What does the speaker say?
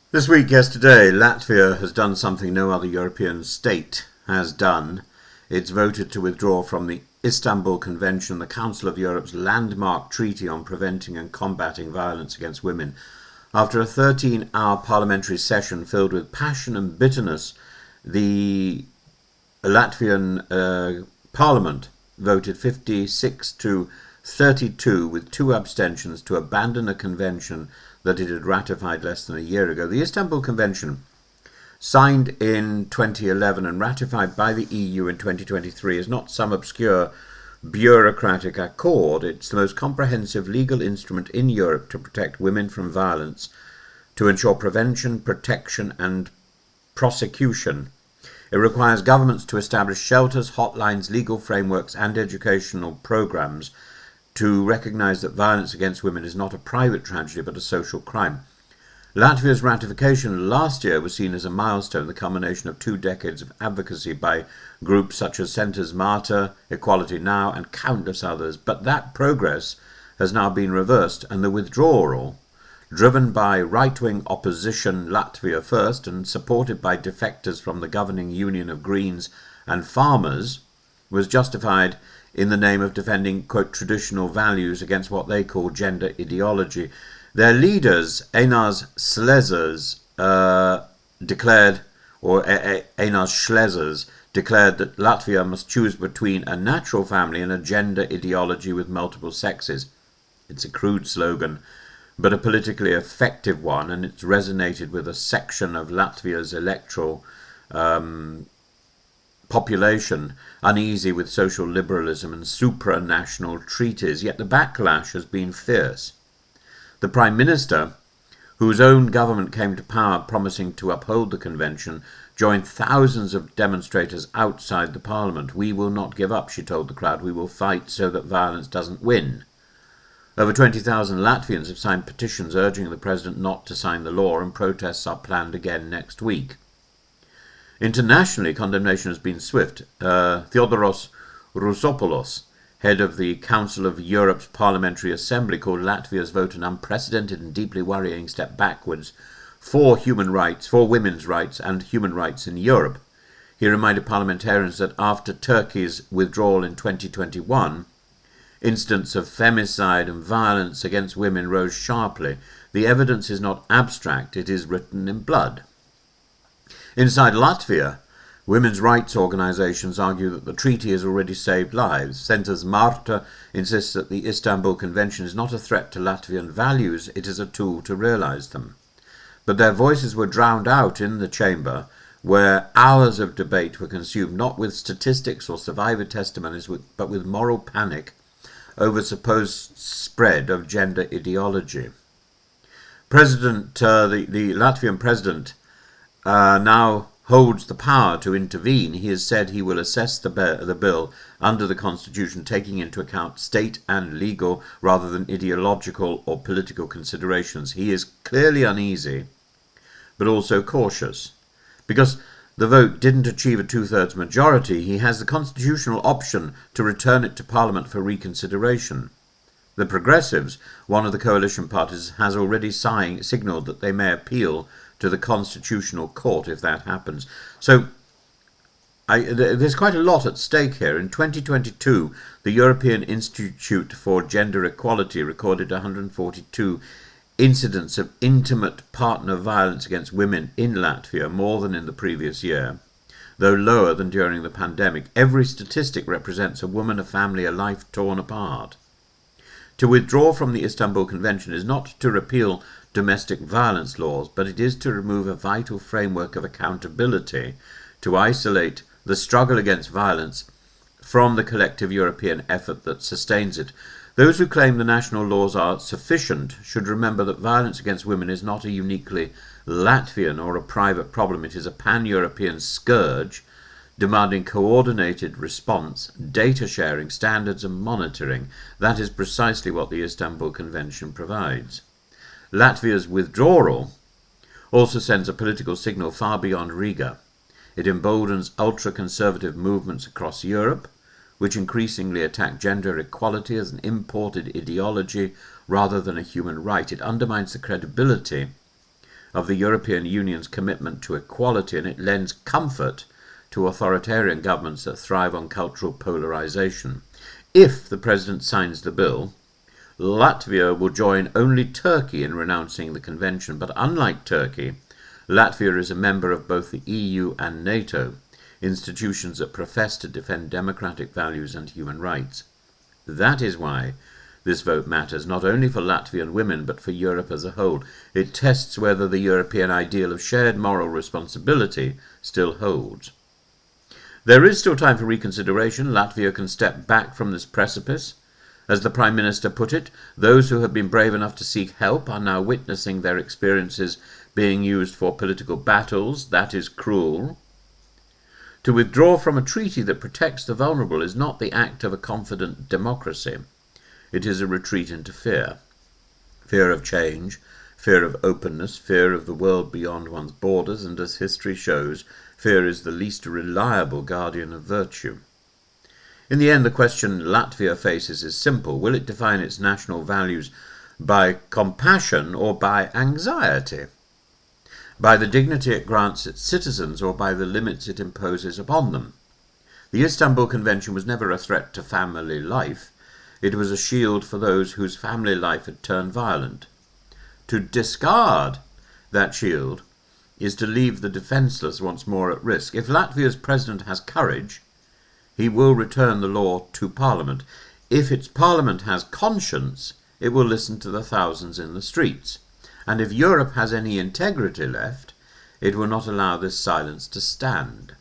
This week, yesterday, Latvia has done something no other European state has done. It's voted to withdraw from the Istanbul Convention, the Council of Europe's landmark treaty on preventing and combating violence against women. After a 13-hour parliamentary session filled with passion and bitterness, the Latvian parliament voted 56 to 32 with 2 abstentions to abandon a convention that it had ratified less than a year ago. The Istanbul Convention, signed in 2011 and ratified by the EU in 2023, is not some obscure bureaucratic accord. It's the most comprehensive legal instrument in Europe to protect women from violence, to ensure prevention, protection and prosecution. It requires governments to establish shelters, hotlines, legal frameworks and educational programs to recognise that violence against women is not a private tragedy but a social crime. Latvia's ratification last year was seen as a milestone, the culmination of 2 decades of advocacy by groups such as Centres Marta, Equality Now and countless others. But that progress has now been reversed, and the withdrawal, driven by right-wing opposition Latvia First and supported by defectors from the governing Union of Greens and Farmers, was justified in the name of defending, quote, traditional values against what they call gender ideology. Their leaders, Einas Šlezers, declared that Latvia must choose between a natural family and a gender ideology with multiple sexes. It's a crude slogan, but a politically effective one, and it's resonated with a section of Latvia's electoral population uneasy with social liberalism and supranational treaties. Yet the backlash has been fierce. The Prime Minister, whose own government came to power promising to uphold the convention, joined thousands of demonstrators outside the parliament. "We will not give up," she told the crowd. "We will fight so that violence doesn't win." Over 20,000 Latvians have signed petitions urging the president not to sign the law, and protests are planned again next week. Internationally, condemnation has been swift. Theodoros Rousopoulos, head of the Council of Europe's Parliamentary Assembly, called Latvia's vote an unprecedented and deeply worrying step backwards for human rights, for women's rights and human rights in Europe. He reminded parliamentarians that after Turkey's withdrawal in 2021, incidents of femicide and violence against women rose sharply. The evidence is not abstract, it is written in blood. Inside Latvia, women's rights organisations argue that the treaty has already saved lives. Centres Marta insists that the Istanbul Convention is not a threat to Latvian values, it is a tool to realise them. But their voices were drowned out in the chamber, where hours of debate were consumed not with statistics or survivor testimonies, but with moral panic over supposed spread of gender ideology. The Latvian president now holds the power to intervene. He has said he will assess the bill under the Constitution, taking into account state and legal rather than ideological or political considerations. He is clearly uneasy, but also cautious. Because the vote didn't achieve a 2/3 majority, he has the constitutional option to return it to Parliament for reconsideration. The Progressives, one of the coalition parties, has already signalled that they may appeal to the Constitutional Court if that happens. So there's quite a lot at stake here. In 2022, the European Institute for Gender Equality recorded 142 incidents of intimate partner violence against women in Latvia, more than in the previous year, though lower than during the pandemic. Every statistic represents a woman, a family, a life torn apart. To withdraw from the Istanbul Convention is not to repeal domestic violence laws, but it is to remove a vital framework of accountability, to isolate the struggle against violence from the collective European effort that sustains it. Those who claim the national laws are sufficient should remember that violence against women is not a uniquely Latvian or a private problem. It is a pan-European scourge demanding coordinated response, data sharing, standards and monitoring. That is precisely what the Istanbul Convention provides. Latvia's withdrawal also sends a political signal far beyond Riga. It emboldens ultra-conservative movements across Europe, which increasingly attack gender equality as an imported ideology rather than a human right. It undermines the credibility of the European Union's commitment to equality, and it lends comfort to authoritarian governments that thrive on cultural polarization. If the President signs the bill, Latvia will join only Turkey in renouncing the convention, but unlike Turkey, Latvia is a member of both the EU and NATO, institutions that profess to defend democratic values and human rights. That is why this vote matters, not only for Latvian women, but for Europe as a whole. It tests whether the European ideal of shared moral responsibility still holds. There is still time for reconsideration. Latvia can step back from this precipice. As the Prime Minister put it, those who have been brave enough to seek help are now witnessing their experiences being used for political battles. That is cruel. To withdraw from a treaty that protects the vulnerable is not the act of a confident democracy. It is a retreat into fear. Fear of change, fear of openness, fear of the world beyond one's borders, and as history shows, fear is the least reliable guardian of virtue. In the end, the question Latvia faces is simple. Will it define its national values by compassion or by anxiety? By the dignity it grants its citizens or by the limits it imposes upon them? The Istanbul Convention was never a threat to family life. It was a shield for those whose family life had turned violent. To discard that shield is to leave the defenceless once more at risk. If Latvia's president has courage, he will return the law to Parliament. If its Parliament has conscience, it will listen to the thousands in the streets. And if Europe has any integrity left, it will not allow this silence to stand.